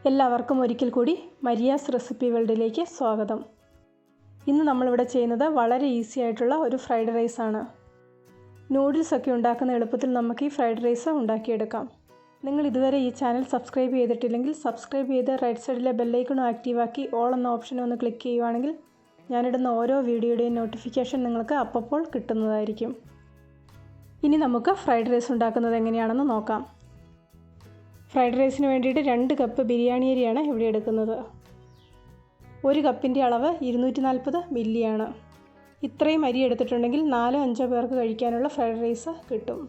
എല്ലാവർക്കും ഒരിക്കൽ കൂടി മരിയാസ് റെസിപ്പി വേൾഡിലേക്ക് സ്വാഗതം. ഇന്ന് നമ്മളിവിടെ ചെയ്യുന്നത് വളരെ ഈസി ആയിട്ടുള്ള ഒരു ഫ്രൈഡ് റൈസാണ്. നൂഡിൽസൊക്കെ ഉണ്ടാക്കുന്ന എളുപ്പത്തിൽ നമുക്ക് ഈ ഫ്രൈഡ് റൈസ് ഉണ്ടാക്കിയെടുക്കാം. നിങ്ങൾ ഇതുവരെ ഈ ചാനൽ സബ്സ്ക്രൈബ് ചെയ്തിട്ടില്ലെങ്കിൽ സബ്സ്ക്രൈബ് ചെയ്ത് റൈറ്റ് സൈഡിലെ ബെല്ലൈക്കണും ആക്റ്റീവാക്കി ഓൾ എന്ന ഓപ്ഷനും ഒന്ന് ക്ലിക്ക് ചെയ്യുവാണെങ്കിൽ ഞാനിടുന്ന ഓരോ വീഡിയോയുടെയും നോട്ടിഫിക്കേഷൻ നിങ്ങൾക്ക് അപ്പോൾ കിട്ടുന്നതായിരിക്കും. ഇനി നമുക്ക് ഫ്രൈഡ് റൈസ് ഉണ്ടാക്കുന്നത് എങ്ങനെയാണെന്ന് നോക്കാം. ഫ്രൈഡ് റൈസിന് വേണ്ടിയിട്ട് 2 കപ്പ് ബിരിയാണി അരിയാണ് ഇവിടെ എടുക്കുന്നത്. 1 കപ്പിൻ്റെ അളവ് 240 മില്ലിയാണ്. ഇത്രയും അരി എടുത്തിട്ടുണ്ടെങ്കിൽ 4-5 പേർക്ക് കഴിക്കാനുള്ള ഫ്രൈഡ് റൈസ് കിട്ടും.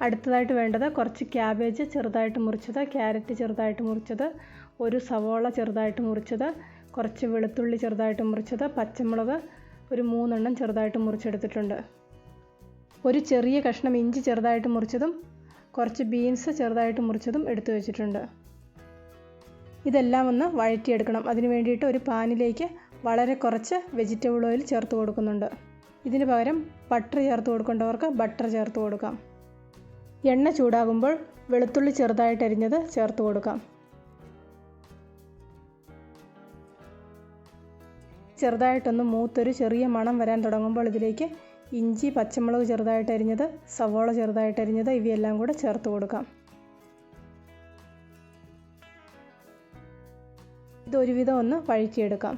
അടുത്തതായിട്ട് വേണ്ടത് കുറച്ച് ക്യാബേജ് ചെറുതായിട്ട് മുറിച്ചത്, ക്യാരറ്റ് ചെറുതായിട്ട് മുറിച്ചത്, 1 സവോള ചെറുതായിട്ട് മുറിച്ചത്, കുറച്ച് വെളുത്തുള്ളി ചെറുതായിട്ട് മുറിച്ചത്, പച്ചമുളക് ഒരു 3 എണ്ണം ചെറുതായിട്ട് മുറിച്ചെടുത്തിട്ടുണ്ട്. ഒരു ചെറിയ കഷ്ണം ഇഞ്ചി ചെറുതായിട്ട് മുറിച്ചതും കുറച്ച് ബീൻസ് ചെറുതായിട്ട് മുറിച്ചതും എടുത്തു വെച്ചിട്ടുണ്ട്. ഇതെല്ലാം ഒന്ന് വഴറ്റിയെടുക്കണം. അതിന് വേണ്ടിയിട്ട് ഒരു പാനിലേക്ക് വളരെ കുറച്ച് വെജിറ്റബിൾ ഓയിൽ ചേർത്ത് കൊടുക്കുന്നുണ്ട്. ഇതിന് പകരം ബട്ടർ ചേർത്ത് കൊടുക്കേണ്ടവർക്ക് ബട്ടർ ചേർത്ത് കൊടുക്കാം. എണ്ണ ചൂടാകുമ്പോൾ വെളുത്തുള്ളി ചെറുതായിട്ട് അരിഞ്ഞത് ചേർത്ത് കൊടുക്കാം. ചെറുതായിട്ടൊന്ന് മൂത്തൊരു ചെറിയ മണം വരാൻ തുടങ്ങുമ്പോൾ ഇതിലേക്ക് ഇഞ്ചി, പച്ചമുളക് ചെറുതായിട്ട് അരിഞ്ഞത്, സവോള ചെറുതായിട്ട് അരിഞ്ഞത് ഇവയെല്ലാം കൂടെ ചേർത്ത് കൊടുക്കാം. ഇതൊരുവിധം ഒന്ന് വഴറ്റിയെടുക്കാം.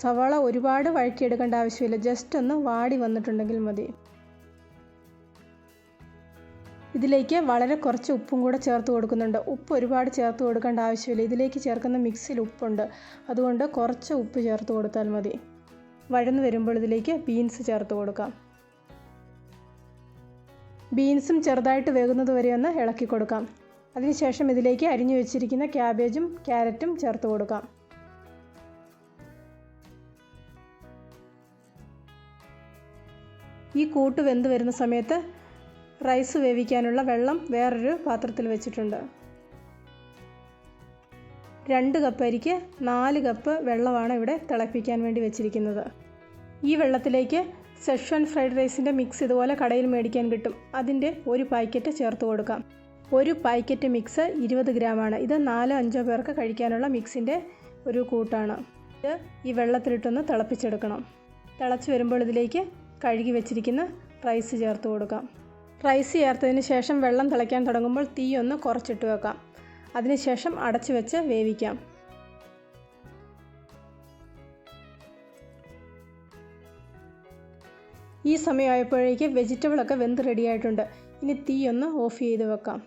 സവാള ഒരുപാട് വഴറ്റിയെടുക്കേണ്ട ആവശ്യമില്ല, ജസ്റ്റ് ഒന്ന് വാടി വന്നിട്ടുണ്ടെങ്കിൽ മതി. ഇതിലേക്ക് വളരെ കുറച്ച് ഉപ്പും കൂടെ ചേർത്ത് കൊടുക്കുന്നുണ്ട്. ഉപ്പ് ഒരുപാട് ചേർത്ത് കൊടുക്കേണ്ട ആവശ്യമില്ല, ഇതിലേക്ക് ചേർക്കുന്ന മിക്സിൽ ഉപ്പുണ്ട്, അതുകൊണ്ട് കുറച്ച് ഉപ്പ് ചേർത്ത് കൊടുത്താൽ മതി. വഴന്നു വരുമ്പോൾ ഇതിലേക്ക് ബീൻസ് ചേർത്ത് കൊടുക്കാം. ബീൻസും ചെറുതായിട്ട് വേകുന്നത് വരെ ഒന്ന് ഇളക്കി കൊടുക്കാം. അതിനുശേഷം ഇതിലേക്ക് അരിഞ്ഞു വെച്ചിരിക്കുന്ന ക്യാബേജും ക്യാരറ്റും ചേർത്ത് കൊടുക്കാം. ഈ കൂട്ട് വെന്ത് വരുന്ന സമയത്ത് റൈസ് വേവിക്കാനുള്ള വെള്ളം വേറൊരു പാത്രത്തിൽ വെച്ചിട്ടുണ്ട്. 2 കപ്പ് അരിക്ക് 4 കപ്പ് വെള്ളമാണ് ഇവിടെ തിളപ്പിക്കാൻ വേണ്ടി വെച്ചിരിക്കുന്നത്. ഈ വെള്ളത്തിലേക്ക് ഷെസ്വാൻ ഫ്രൈഡ് റൈസിൻ്റെ മിക്സ് ഇതുപോലെ കടയിൽ മേടിക്കാൻ കിട്ടും. അതിൻ്റെ ഒരു പാക്കറ്റ് ചേർത്ത് കൊടുക്കാം. ഒരു പാക്കറ്റ് മിക്സ് 20 ഗ്രാമാണ്. ഇത് 4-5 പേർക്ക് കഴിക്കാനുള്ള മിക്സിൻ്റെ ഒരു കൂട്ടാണ്. ഇത് ഈ വെള്ളത്തിലിട്ടൊന്ന് തിളപ്പിച്ചെടുക്കണം. തിളച്ച് വരുമ്പോൾ ഇതിലേക്ക് കഴുകി വെച്ചിരിക്കുന്ന റൈസ് ചേർത്ത് കൊടുക്കാം. റൈസ് ചേർത്തതിന് ശേഷം വെള്ളം തിളയ്ക്കാൻ തുടങ്ങുമ്പോൾ തീ ഒന്ന് കുറച്ചിട്ട് വെക്കാം. അതിനുശേഷം അടച്ചു വെച്ച് വേവിക്കാം. ഈ സമയമായപ്പോഴേക്ക് വെജിറ്റബിളൊക്കെ വെന്ത് റെഡിയായിട്ടുണ്ട്. ഇനി തീ ഒന്ന് ഓഫ് ചെയ്ത് വെക്കാം.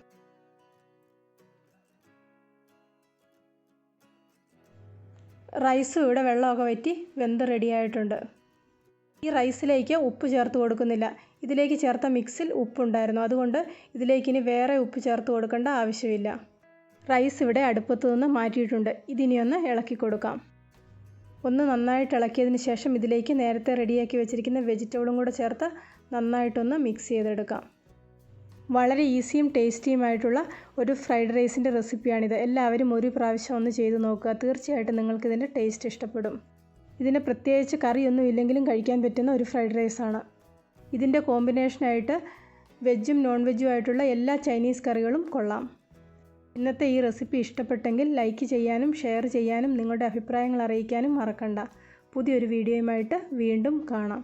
റൈസും ഇവിടെ വെള്ളമൊക്കെ വറ്റി വെന്ത് റെഡിയായിട്ടുണ്ട്. ഈ റൈസിലേക്ക് ഉപ്പ് ചേർത്ത് കൊടുക്കുന്നില്ല. ഇതിലേക്ക് ചേർത്ത മിക്സിൽ ഉപ്പുണ്ടായിരുന്നു, അതുകൊണ്ട് ഇതിലേക്ക് ഇനി വേറെ ഉപ്പ് ചേർത്ത് കൊടുക്കേണ്ട ആവശ്യമില്ല. റൈസ് ഇവിടെ അടുപ്പത്തു നിന്ന് മാറ്റിയിട്ടുണ്ട്. ഇതിനി ഒന്ന് ഇളക്കി കൊടുക്കാം. ഒന്ന് നന്നായിട്ട് ഇളക്കിയതിന് ശേഷം ഇതിലേക്ക് നേരത്തെ റെഡിയാക്കി വെച്ചിരിക്കുന്ന വെജിറ്റബിളും കൂടെ ചേർത്ത് നന്നായിട്ടൊന്ന് മിക്സ് ചെയ്തെടുക്കാം. വളരെ ഈസിയും ടേസ്റ്റിയുമായിട്ടുള്ള ഒരു ഫ്രൈഡ് റൈസിൻ്റെ റെസിപ്പിയാണിത്. എല്ലാവരും ഒരു പ്രാവശ്യം ഒന്ന് ചെയ്ത് നോക്കുക. തീർച്ചയായിട്ടും നിങ്ങൾക്കിതിൻ്റെ ടേസ്റ്റ് ഇഷ്ടപ്പെടും. ഇതിന് പ്രത്യേകിച്ച് കറിയൊന്നും ഇല്ലെങ്കിലും കഴിക്കാൻ പറ്റുന്ന ഒരു ഫ്രൈഡ് റൈസാണ്. ഇതിൻ്റെ കോമ്പിനേഷനായിട്ട് വെജും നോൺ വെജും ആയിട്ടുള്ള എല്ലാ ചൈനീസ് കറികളും കൊള്ളാം. ഇന്നത്തെ ഈ റെസിപ്പി ഇഷ്ടപ്പെട്ടെങ്കിൽ ലൈക്ക് ചെയ്യാനും ഷെയർ ചെയ്യാനും നിങ്ങളുടെ അഭിപ്രായങ്ങൾ അറിയിക്കാനും മറക്കണ്ട. പുതിയൊരു വീഡിയോയുമായിട്ട് വീണ്ടും കാണാം.